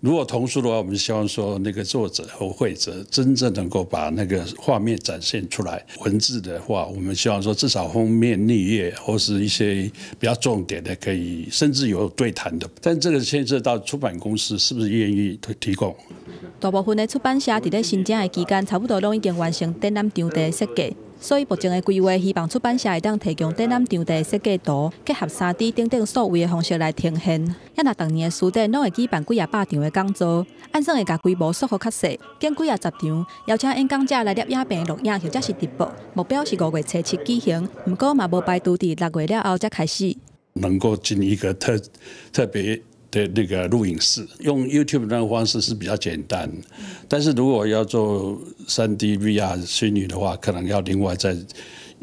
如果童书的话，我们希望说那个作者和绘者真正能够把那个画面展现出来。文字的话，我们希望说至少封面、内页或是一些比较重点的，可以甚至有对谈的。但这个牵涉到出版公司是不是愿意提供。大部分的出版社伫咧申请的期间，差不多拢已经完成展览场地设计。所以目前的规划，希望出版社会当提供展览场地设计图，结合3D 等数位的方式来呈现。也若逐年的书展拢会举办几百场的讲座，按算会甲规模缩好较细，建几10场，邀请演讲者来摄影棚录影或者是直播。目标是5月初7举行，不过嘛无排除伫6月了后才开始。能够进一个特别的那个录影室，用 YouTube 那个方式是比较简单，但是如果要做3D VR 虚拟的话，可能要另外再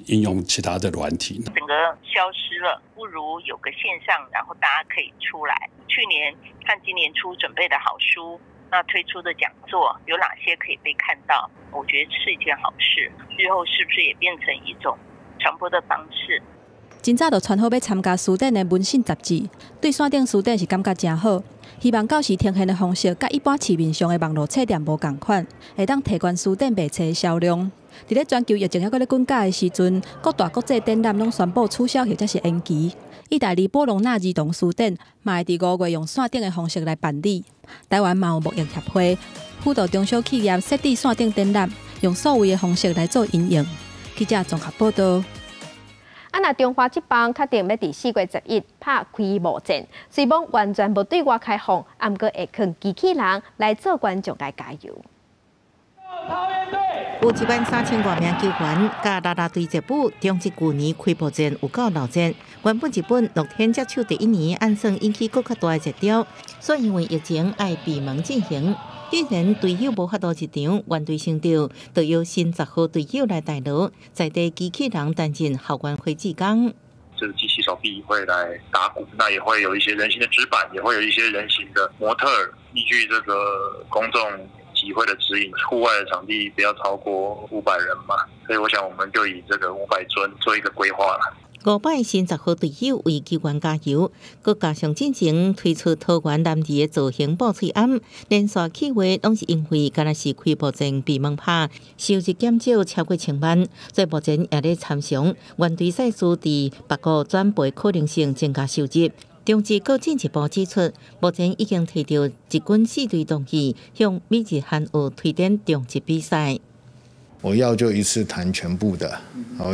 应用其他的软体。整个消失了，不如有个线上，然后大家可以出来。去年和今年初准备的好书，那推出的讲座有哪些可以被看到？我觉得是一件好事。日后是不是也变成一种传播的方式？真早就传好要参加书展的文信杂志，对线顶书展是感觉真好。希望到时呈现的方式，甲一般市面上的网络册店无共款，会当提悬书展卖册的销量。伫咧全球疫情还搁咧滚价的时阵，各大国际展览拢宣布取消或者是延期。意大利波隆纳儿童书展嘛会伫5月用线顶的方式来办理。台湾嘛有牧业协会辅导中小企业设置线顶展览，用数位的方式来做营运。记者综合报道。若中华职棒确定要伫4月11拍开幕战，虽然完全无对外开放，毋过会劝机器人来做观众来加油。有13000多名球员甲啦啦队接补，中职旧年开幕战有够闹战。原本一本乐天接手第1年，按算引起更较大的热潮，所以因为疫情爱闭门进行。既然队友无法度入场，原队成长就由新10号队友来代劳，在地机器人担任校园会志工。这个机器手臂会来打鼓，那也会有一些人形的纸板，也会有一些人形的模特儿，依据这个公众集会的指引，户外的场地不要超过500人嘛，所以我想我们就以这个500尊做一个规划了。500新10号队友为球员加油，佮加上进前推出桃园男儿的造型爆脆案，连续企划拢是因为敢若是开幕战被蒙拍，收入减少超过1000万，所以目前也咧参详原队赛事伫别国转播可能性增加收入。中职更进一步指出，目前已经摕到一军4队动议，向美日韩澳推展中职比赛。我要就一次谈全部的，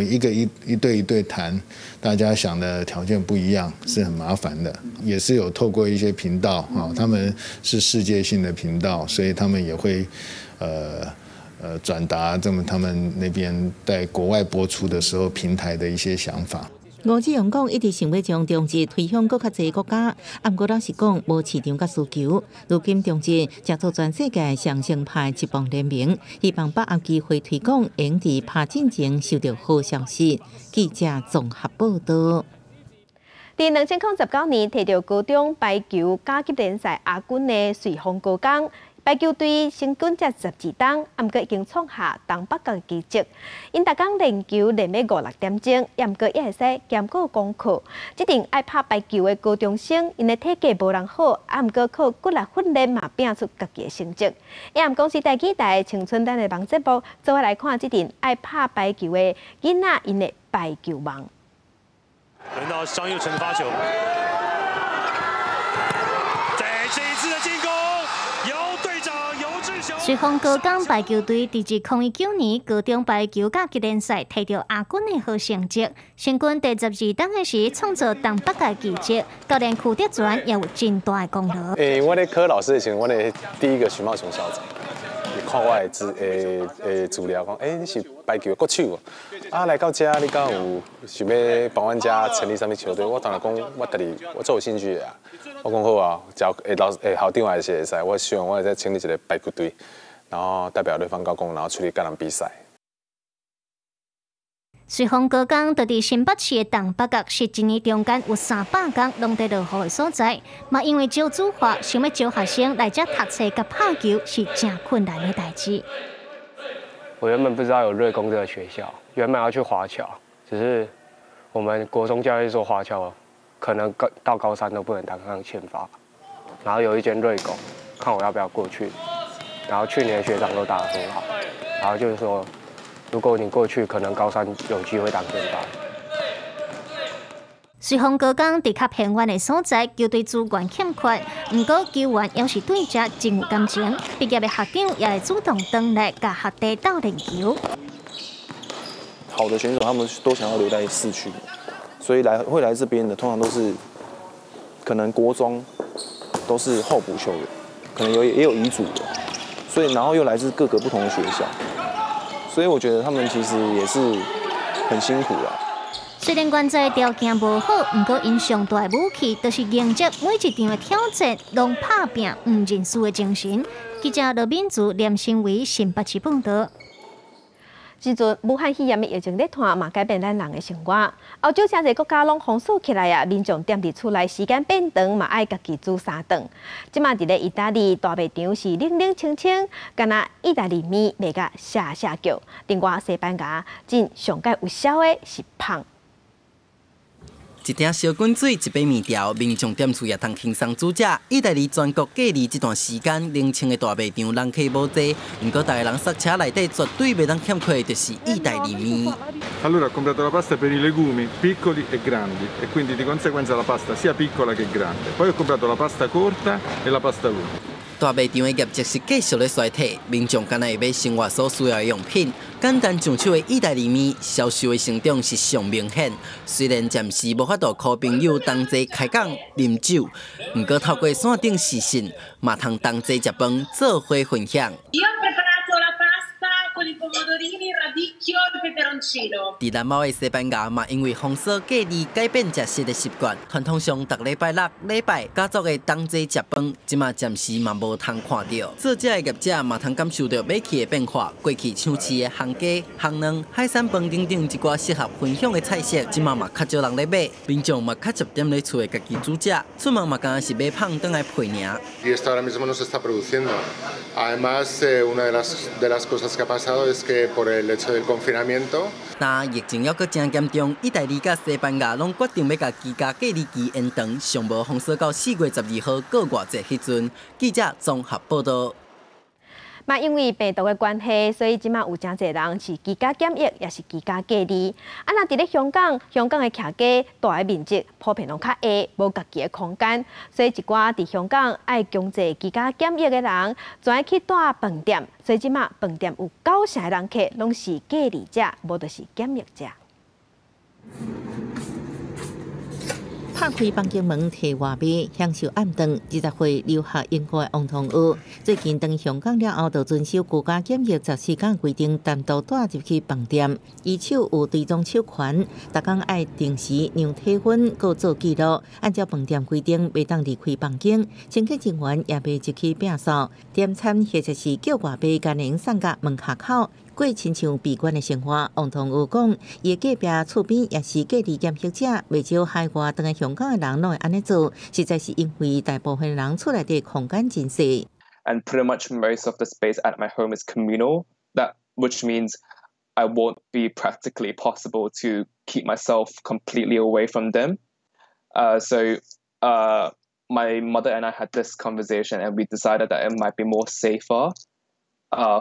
一队一队谈，大家想的条件不一样，是很麻烦的。也是有透过一些频道，他们是世界性的频道，所以他们也会转达他们那边在国外播出的时候平台的一些想法。吴志勇讲，一直想要将中职推向更较侪国家，不过老实讲，无市场甲需求。如今中职正做全世界上正派职棒联名，希望把握机会推广，用伫拍进前收到好消息。记者综合报道。伫2009年，摕到高中排球甲级联赛亚军的瑞丰高工。排球队成军才12档，不过已经创下东北角奇迹。因逐工练球练到5、6点钟，不过也会使兼顾功课。这阵爱拍排球的高中生，因的体格无人好，不过靠骨力训练嘛，拼出家己的成绩。公司台记台青春单的网节目，做伙来看这阵爱拍排球的囡仔因的排球梦。轮到张佑成的发球，在这一次的进攻。瑞丰高工排球队伫2019年高中排球甲级联赛摕到亚军的好成绩，成军第12档的时创造东北角奇迹，教练邱德全也有真大的功劳。我咧考老师的时候，我咧第一个徐茂雄校长，看我的资料讲，你是排球的国手啊，来到这你敢有想要帮阮家成立什么球队？我当然讲，我做有兴趣的啊。我讲好啊，只要校长还是会使，我希望我会再成立一个排球队，然后代表瑞丰高工，然后出去甲人比赛。瑞丰高工就伫新北市的东北角，是一年中间有300工拢在落雨的所在。嘛，因为少子化，想要招学生来这读册甲拍球是真困难的代志。我原本不知道有瑞工这个学校，原本要去华侨，只是我们国中教育说华侨可能到高3都不能当上签发，然后有一间瑞工，看我要不要过去，然后去年的学长都打得很好，然后就是说，如果你过去，可能高3有机会当签发。瑞丰高工伫较偏远的所在，球队资源欠缺，不过球员要是对这真有感情，毕业的学长也会主动登来甲学弟斗练球。好的选手，他们都想要留在市区，所以会来这边的，通常都是可能国中都是候补球员，可能也有乙组的，所以然后又来自各个不同的学校，所以我觉得他们其实也是很辛苦啦。虽然原在条件无好，不过因上大的武器就是迎接每一场的挑战，拢拍拼不认输的精神。记者罗敏珠、连胜维新北市报道。时阵，武汉肺炎的疫情在拖，嘛改变咱人的生活。欧洲真侪国家拢封锁起来啊，民众踮伫厝内时间变长，嘛爱家己煮3顿。即马伫咧意大利大卖场是冷冷清清，敢若意大利面卖甲下叫。另外西班牙真上界有销的是芳。一鼎烧滚水，一杯面条，民众踮厝也通轻松煮食。意大利全国隔离这段时间，冷清的大卖场人客无济，不过大家人塞车内底绝对袂当欠缺的就是意大利面。Allora ho comprato la pasta per i legumi piccoli e grandi e quindi di conseguenza la pasta sia piccola che grande. Poi ho comprato la pasta corta e la pasta lunga. 大卖场的业绩是继续咧衰退，民众敢若会买生活所需要的用品，简单上手的意大利面销售的成长是上明显。虽然暂时无法度靠朋友同齐开讲饮酒，不过透过线顶视讯，嘛通同齐食饭，做伙分享。伫南澳的西班牙嘛，因为封锁隔离改变食食的习惯，传统上逐礼拜六、礼拜家族的同齐食饭，即嘛暂时嘛无通看到。做这的业者嘛通感受到买气的变化，过去像市的烘鸡、烘卵、海产饭等等一寡适合分享的菜色，即嘛较少人咧买，民众嘛较集点咧厝的家己煮食，出门嘛敢是买胖转来配尔。那疫情还阁真严重，意大利甲西班牙拢决定要甲居家隔离期延长，尚无封锁到4月12号过偌济迄阵。记者综合报道。嘛，因为病毒的关系，所以即马有真侪人是居家检疫，也是居家隔离。啊，那伫咧香港的徛家大个面积普遍拢较矮，无家己的空间，所以一寡伫香港爱强制居家检疫的人，就爱去住饭店。所以即马饭店有9成的人客拢是隔离者，无就是检疫者。拍开房间门，摕外卖，享受暗顿。20岁留学英国的王同学，最近到香港了后，就遵守居家检疫14天规定，单独带入去饭店。伊手有追踪手环，逐工爱定时量体温，搁做记录。按照饭店规定，袂当离开房间。清洁人员也袂入去摒扫。点餐或者是叫外卖，家人送到门下口。过亲像闭关的生活，王同学讲，伊隔壁厝边也是隔离检疫者，袂少海外等来香港的人拢会安尼做，实在是因为大部分人厝内底空间真小。And pretty much most of the space at my home is communal, which means I won't be practically possible to keep myself completely away from them. So my mother and I had this conversation, and we decided that it might be more safer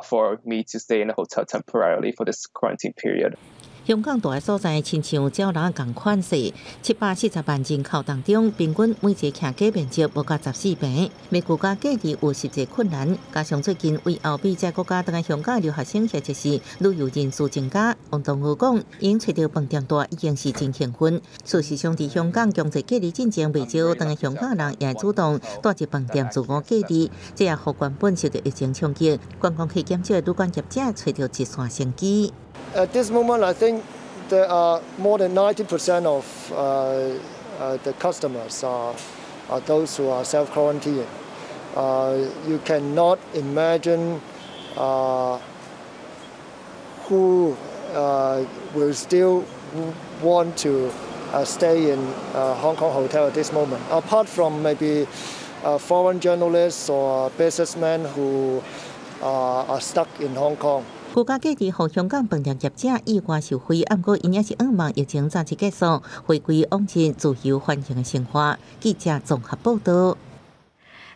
for me to stay in a hotel temporarily for this quarantine period. 香港大个所在，亲像鸟人共款势，740万人口当中，平均每一个徛家面积无到14平，要居家隔离有实际困难。加上最近为后比这国家等来香港的留学生或者是旅游人数增加，王同学讲，因找到饭店大已经是真兴奋。事实上，伫香港强制隔离进程未少，等来香港人也主动带入饭店自我隔离，这也互原本受到疫情冲击，观光去减少的旅馆业者找到一线生机。At this moment, I think there are more than 90% of the customers are those who are self-quarantining. You cannot imagine who will still want to stay in Hong Kong hotel at this moment. Apart from maybe foreign journalists or businessmen who are stuck in Hong Kong. 居家隔离互香港饭店业者意外受惠，不过因也是希望疫情早日结束，回归往日自由欢迎的生活。记者综合报道。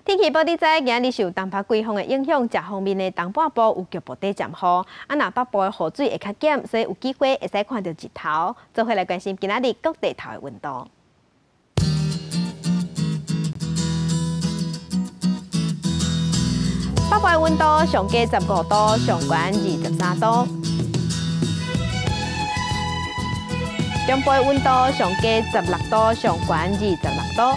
天气报你知，今日受东北季风的影响，食方面的东半部有局部地暂雨，那北部的雨水会较减，所以有机会会使看到日头。做回来关心今仔日各地头的温度。北部的温度上低15度，上悬23度；中部的温度上低16度，上悬26度；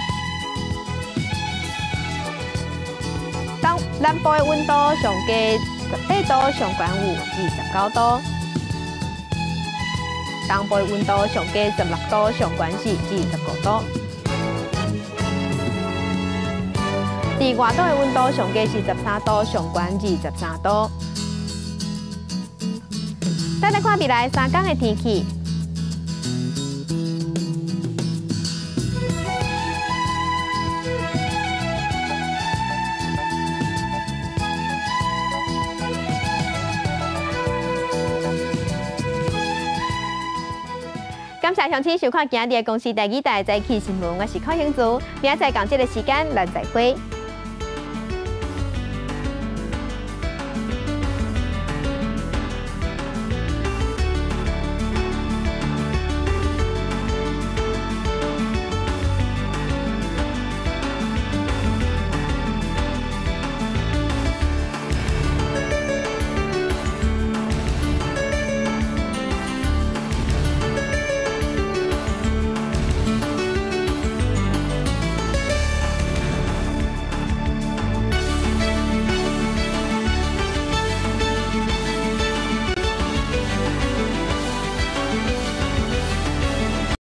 南部的温度上低18度，上悬有29度；东部的温度上低16度，上悬是25度。伫外岛的温度上低是13度，上悬23度。再来看未来3天的天气。感谢乡亲收看今日的公视第2台早起新闻，我是柯兴祖，明仔载同这个时间咱再会。